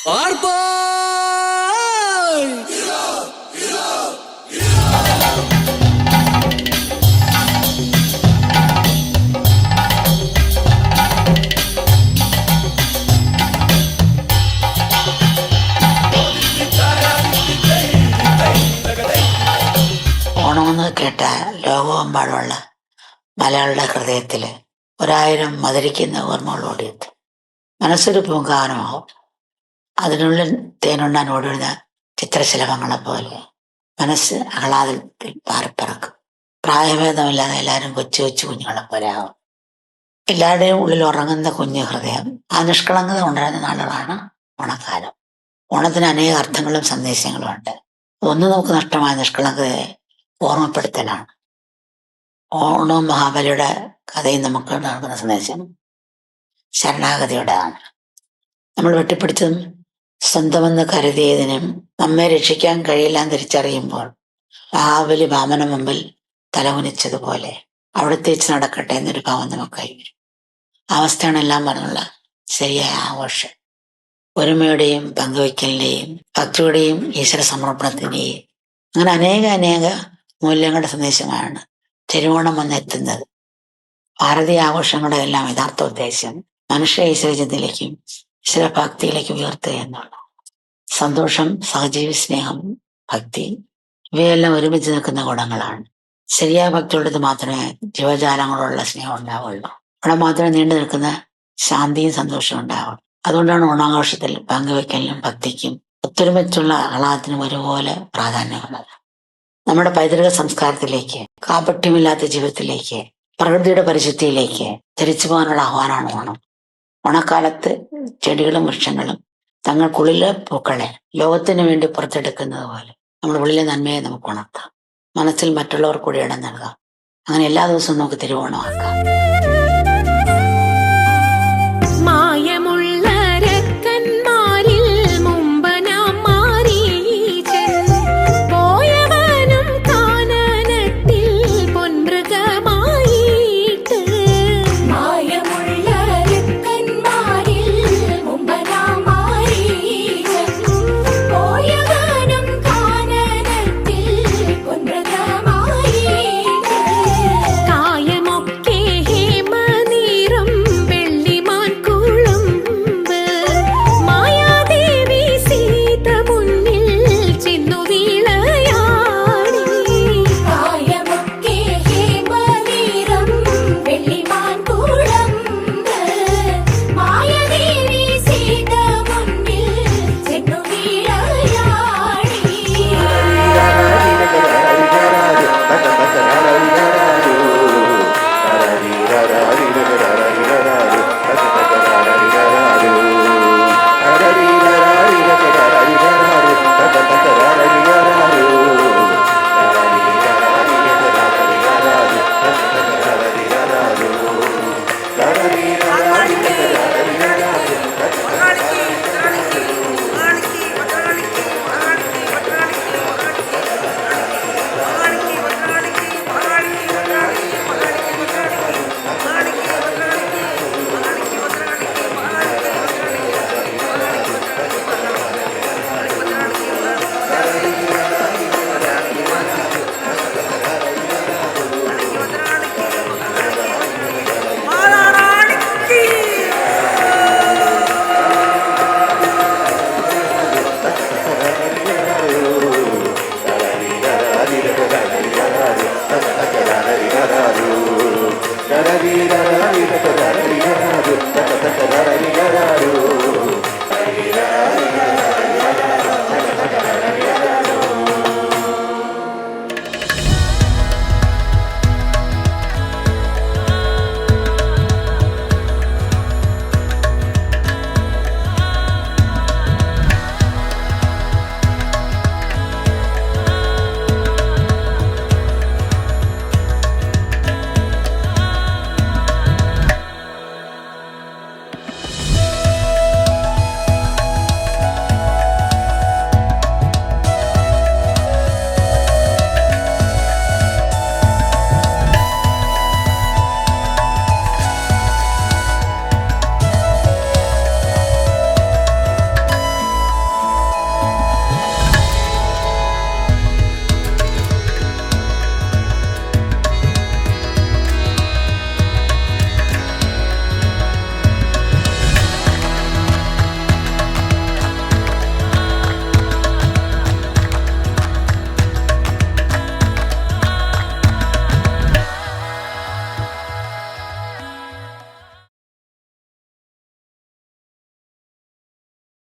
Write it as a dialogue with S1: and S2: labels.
S1: ഓണമെന്ന് കേട്ട ലോകമെമ്പാടുമുള്ള മലയാളിയുടെ ഹൃദയത്തിൽ 1000 മധുരിക്കുന്ന ഓർമ്മകൾ ഓടിയെത്തും. മനസ്സൊരു പൂങ്കാവനമാവും. അതിനുള്ളിൽ തേനുണ്ണാൻ ഓടിവിടുന്ന ചിത്രശലഭങ്ങളെ പോലെ മനസ്സ് ആഹ്ലാദത്തിൽ പാറിപ്പറക്കും. പ്രായഭേദമില്ലാതെ എല്ലാവരും കൊച്ചു കൊച്ചു കുഞ്ഞുങ്ങളെ പോലെ ആവും. എല്ലാവരുടെയും ഉള്ളിൽ ഉറങ്ങുന്ന കുഞ്ഞു ഹൃദയം. ആ നിഷ്കളങ്കത ഉണ്ടായിരുന്ന നാളുകളാണ് ഓണക്കാലം. ഓണത്തിന് അനേക അർത്ഥങ്ങളും സന്ദേശങ്ങളും ഉണ്ട്. ഒന്ന് നമുക്ക് നഷ്ടമായ നിഷ്കളങ്കതയെ ഓർമ്മപ്പെടുത്തലാണ്. ഓണവും മഹാബലിയുടെ കഥയും നമുക്ക് നൽകുന്ന സന്ദേശം ശരണാഗതിയുടേതാണ്. നമ്മൾ വെട്ടിപ്പിടിച്ചതും സ്വന്തമെന്ന് കരുതിയതിനും നമ്മെ രക്ഷിക്കാൻ കഴിയില്ലാന്ന് തിരിച്ചറിയുമ്പോൾ മഹാബലി വാമന മുമ്പിൽ തലകുനിച്ചതുപോലെ അവിടത്തേച്ച് നടക്കട്ടെ എന്നൊരു ഭാവം നമുക്കായി വരും. അവസ്ഥയാണ് എല്ലാം പറഞ്ഞുള്ള ശരിയായ ആഘോഷം. ഒരുമയുടെയും പങ്കുവയ്ക്കലിന്റെയും ഭക്തിയുടെയും ഈശ്വര സമർപ്പണത്തിന്റെയും അങ്ങനെ അനേക മൂല്യങ്ങളുടെ സന്ദേശമാണ് തിരുവോണം വന്നെത്തുന്നത്. ഭാരതീയ ആഘോഷങ്ങളുടെ എല്ലാം യഥാർത്ഥ ഉദ്ദേശം മനുഷ്യ ഈശ്വരചിന്തയിലേക്കും ഈശ്വരഭക്തിയിലേക്കും ഉയർത്തുക എന്നുള്ള സന്തോഷം, സഹജീവി സ്നേഹം, ഭക്തി ഇവയെല്ലാം ഒരുമിച്ച് നിൽക്കുന്ന ഗുണങ്ങളാണ്. ശരിയായ ഭക്തിയുള്ളത് മാത്രമേ ജീവജാലങ്ങളോടുള്ള സ്നേഹം ഉണ്ടാവുള്ളൂ. അവിടെ മാത്രമേ നീണ്ടു നിൽക്കുന്ന ശാന്തിയും സന്തോഷവും ഉണ്ടാവുള്ളൂ. അതുകൊണ്ടാണ് ഓണാഘോഷത്തിൽ പങ്കുവയ്ക്കലിനും ഭക്തിക്കും ഒത്തൊരുമിച്ചുള്ള ആഹ്ലാദത്തിനും ഒരുപോലെ പ്രാധാന്യമുള്ളത്. നമ്മുടെ പൈതൃക സംസ്കാരത്തിലേക്ക്, കാപട്യമില്ലാത്ത ജീവിതത്തിലേക്ക്, പ്രകൃതിയുടെ പരിശുദ്ധിയിലേക്ക് തിരിച്ചു പോകാനുള്ള ആഹ്വാനമാണ് ഓണം. ഓണക്കാലത്ത് ചെടികളും വൃക്ഷങ്ങളും തങ്ങൾക്കുള്ളിലെ പൂക്കളെ ലോകത്തിന് വേണ്ടി പുറത്തെടുക്കുന്നത് പോലെ നമ്മുടെ ഉള്ളിലെ നന്മയെ നമുക്ക് ഉണർത്താം. മനസ്സിൽ മറ്റുള്ളവർ കൂടി ഇടം നൽകാം. അങ്ങനെ എല്ലാ ദിവസവും നമുക്ക് തിരുവോണമാക്കാം.